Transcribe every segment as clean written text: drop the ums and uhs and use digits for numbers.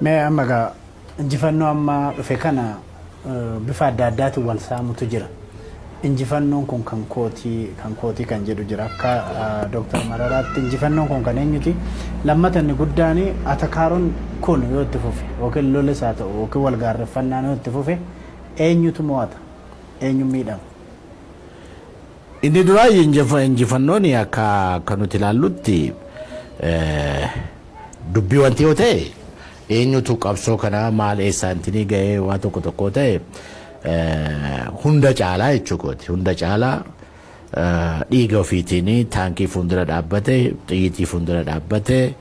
Mee amma gaa injifannoo amma dhufe kana bifa adda addaatu wal saamutu jira. Injifannoon kun kan kootii kan jedhu jira. Akka Dr. Maraaraatti injifannoon kun kan eenyuti? Lammata inni guddaan atakaaroon kun yoo itti fufe yookiin lollis haa ta'u yookiin wal gaarreffannaan yoo itti fufe eenyutu mo'ata? Eenyu miidhama? Inni duraa injifannoon akka nuti ilaallutti dubbii wanti yoo ta'e enyutu qabsoo kana maal eessaantinii gahee waa tokko ta'e hunda caalaa jechuudha. Hunda caalaa dhiiga ofiitiin taankii fuuldura dhaabbate, xiyyitii fuuldura dhaabbate,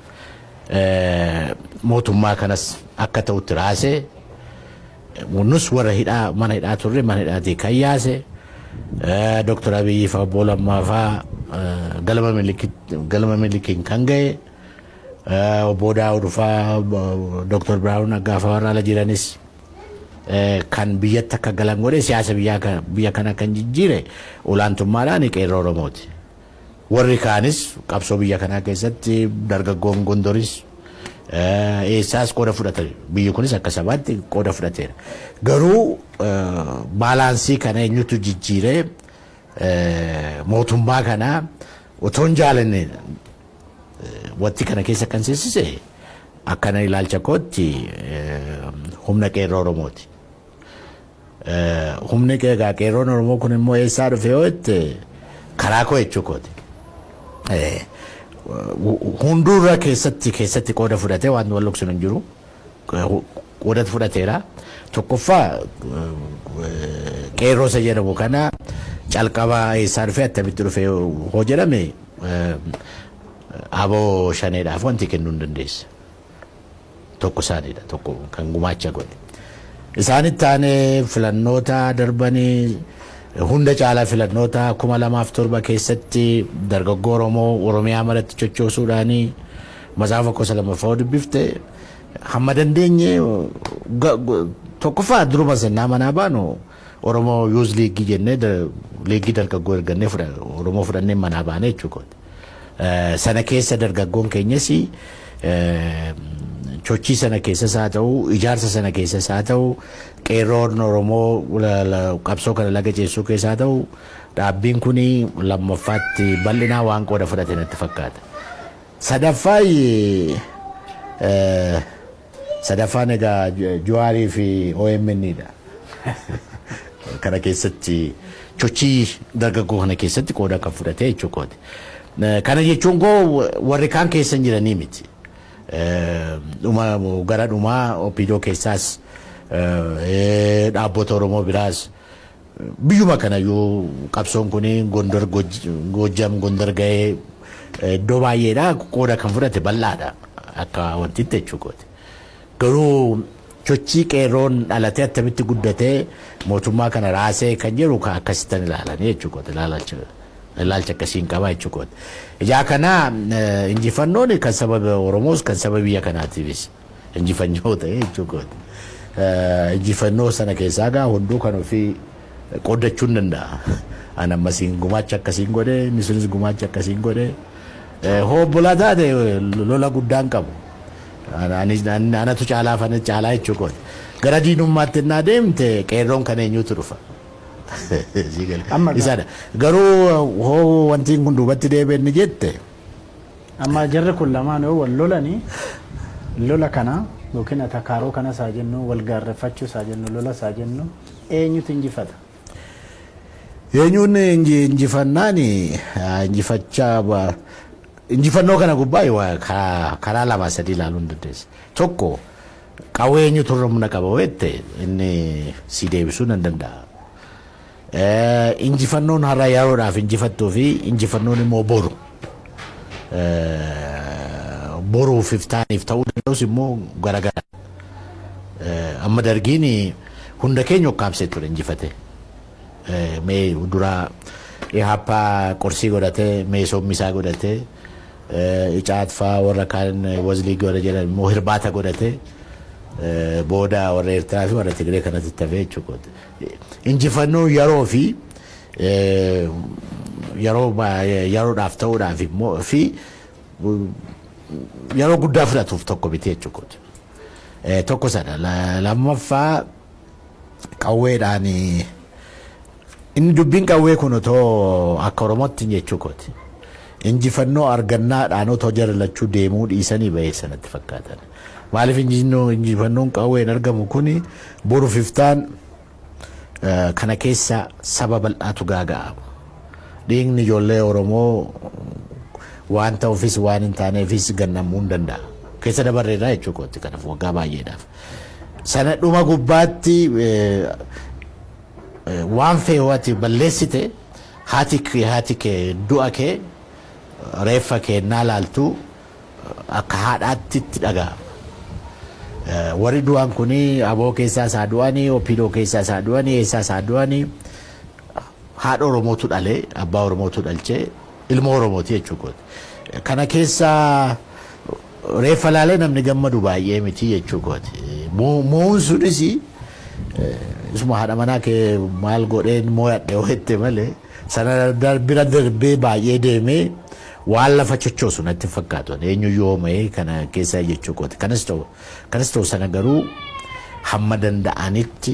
mootummaa kanas akka ta'utti raase, nus warra hidhaa mana hidhaa turre mana hidhaatii kan yaase, Dr. Abiyyi fa'aa Boolammaa fa'aa galma milikiin kan gahe, booda udufaa Dr. Biraawun Naggaafaa warra ala jiranis kan biyyatti akka galan godhe siyaasa biyya kana kan jijjiire olaantummaadhaan qeerroo Oromooti. Warri kaanis qabsoo biyya kanaa keessatti dargaggoon Gondoris eessaas qooda fudhate. Biyyi kunis akka sabaatti qooda fudhateera. Garuu baalaansii kana eenyutu jijjiire mootummaa kana otoo hin jaalanne wanti kana keessa kan seensise akkana ilaalcha kootti humna qeerroo Oromooti. Humni qeerroon Oromoo kun immoo eessaa dhufe yoo itti karaa koo jechuu kooti. Hundurra keessatti qooda fudhatee waan wal loksun hin jiru qooda fudhateera. Tokkoffaa qeerroo isa jedhamu kana calqaba eessaa dhufe attamitti dhufe hoo jedhame aboo shaneedhaaf wanti kennuu hin dandeessa. Tokko isaaniidha, tokko kan gumaacha godhe. Isaanitti taane filannoota darbanii hunda caalaa filannoota 2007 keessatti dargaggoo Oromoo Oromiyaa maratti chochoosuudhaanii mazaafa gosa lamaffaa dubbifte hamma dandeenye tokkoffaa duruma sennaa manaa baanu Oromoo Youth League jennee liigii dargaggoo ergannee Oromoo fudhannee manaa baane jechuudha. Sana keessa dargaggoon keenyas chochii sana keessas haa ta'u, ijaarsa sana keessas haa ta'u, qeerroon Oromoo qabsoo kana laga ceessuu keessaa haa ta'u, dhaabbiin kun lammaffaatti bal'inaa waan qooda fudhate natti fakkaata. Sadaffaan egaa Jawaarii fi OMN'dha. Kana keessatti chochii dargaggoo kana keessatti qooda kan fudhate jechuudha. Kana jechuun koo warri kaan keessa hin jiranii miti. Gara dhumaa Opidoo keessaas dhaabbota Oromoo biraas biyyuma kana yoo qabsoon kun Gondar Gojjam Gondar gahee iddoo baay'eedha qooda kan fudhate bal'aadha akka wantitti jechuudha. Garuu chochii qeerroon dhalatee attamitti guddatee mootummaa kana raasee kan jiru akkasittan ilaalanii jechuudha. Ilaalcha akkasiin qaba jechuudha. Ijaa kana injifannoon kan sababa Oromoos kan sababa biyya kanaatiifis injifannoo ta'e jechuudha. Injifannoo sana keessaa gaa hunduu kan ofii qoodachuu hin danda'a. Ani ammasiin gumaacha akkasiin godhe, inni sunis gumaacha akkasiin godhe. Hoobbolaa taate lola guddaan qabu. Anatu caalaa fana caalaa jechuudha. Gara diinummaatti innaa deemte qeerroon kan eenyutu dhufa. Isaadha. Garuu hoo wanti kun duubatti deebi'e ni jette. Amma jarri kun lamaan yoo wal lolanii lola kana yookiin atakaaroo kana isaa jennu wal gaarreffachuu isaa jennu lola isaa jennu eenyutu injifata? Eenyuun injifannaan injifannoo kana gubbaa karaa lama sadii ilaaluu hin dandeessa. Tokko qawwee eenyutu humna qaba wette inni si deebisuu hin danda'a. Injifannoon har'a yeroodhaaf injifattuu fi injifannoon immoo boru. Boruuf iftaaniif ta'uu danda'us immoo garagara. Amma dargiin hunda keenya okkaamsee ture injifate. Mee duraa Ihaapaa qorsii godhatee mee soommisaa godhatee icaatfaa warra kaan wazlii godha jedhan immoo hirbaata godhatee booda warra Eertiraa fi warra Tigree kanatti tafee jechuudha. Injifannoo yeroo fi yeroodhaaf ta'uudhaaf immoo fi yeroo guddaa fudhatuuf tokko bitee jechuudha. Tokko sana lammaffaa qawweedhaan inni dubbiin qawwee kun otoo akka Oromootti jechuu kooti. Injifannoo argannaadhaan otoo jalalachuu deemuu dhiisanii bahee sanatti fakkaatan. Maaliif injifannoon qawween argamu kuni boruuf iftaan kana keessa saba bal'aatu gaaga'a. Dhiigni ijoollee Oromoo waan ta'uufis waan hin taaneefis gannamuu hin danda'a. Keessa dabarreedha jechuu kooti kanaaf waggaa baay'eedhaaf. Sana dhuma gubbaatti waan feewwati balleessite haati kee du'a kee reeffa kennaa laaltu akka haadhaatti itti dhaga'ama. Warri du'an kuni aboo keessaa isaa du'anii, opiidoo keessaa isaa du'anii, eessaa isaa du'anii haadha Oromootu dhalee, abbaa Oromootu dhalchee ilma Oromooti jechuudha. Kana keessaa reeffa laalee namni gammadu baay'ee miti jechuudha. Mo'uun sunis isuma haadha manaa kee maal godheen moo'adhe ho'ette malee sana bira darbee baay'ee deemee waan lafa chochoosu natti fakkaatu. Eenyu yoomee kana keessa jechuudha. Kanas ta'u sana garuu hamma danda'anitti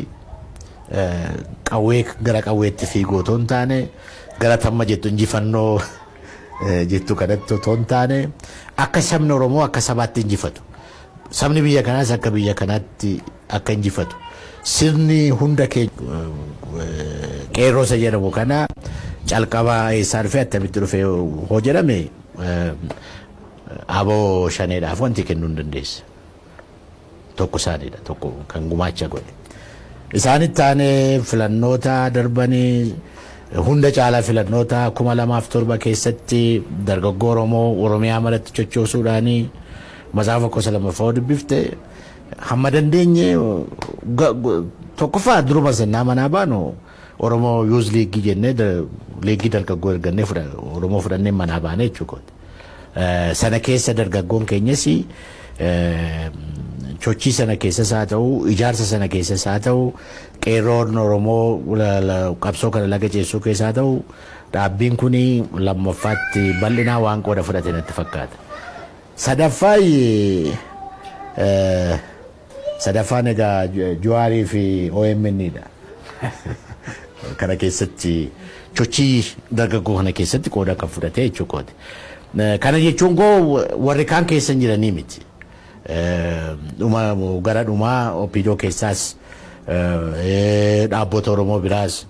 qawwee gara qawweetti fiiguu otoo hin taane gara tamma jettu injifannoo jettu kanatti otoo hin taane akka sabni Oromoo akka sabaatti injifatu. Sabni biyya kanaas akka biyya kanaatti akka injifatu. Sirni hunda qeerroo isa jedhamu kana calqaba eessaa dhufee attamitti dhufee hoo jedhame aboo shaneedhaaf wanti kennuu hin dandeessa. Tokko isaaniidha, tokko kan gumaacha godhe. Isaanitti taane filannoota darbanii hunda caalaa filannoota 2007 keessatti dargaggoo Oromoo Oromiyaa maratti chochoosuudhaanii Mazaafa Kosa lammaffaa dubbifte hamma dandeenye tokkoffaa duruma sennaa manaa baanu Oromoo Youth League jennee leegii dargaggoo ergannee Oromoo fudhannee manaa baane jechuudha. Sana keessa dargaggoon keenyas chochii sana keessas haa ta'u, ijaarsa sana keessas haa ta'u, qeerroon Oromoo qabsoo kana laga ceessuu keessa haa ta'u, dhaabbiin kuni lammaffaatti bal'inaa waan qooda fudhate natti fakkaata. Sadaffaan egaa Jawaarii fi OMN'dha. Kana keessatti chochii dargaggoo kana keessatti qooda kan fudhate jechuudha. Kana jechuun warri kaan keessa jiranii miti. Gara dhumaa opiidoo keessaas dhaabbota Oromoo biraas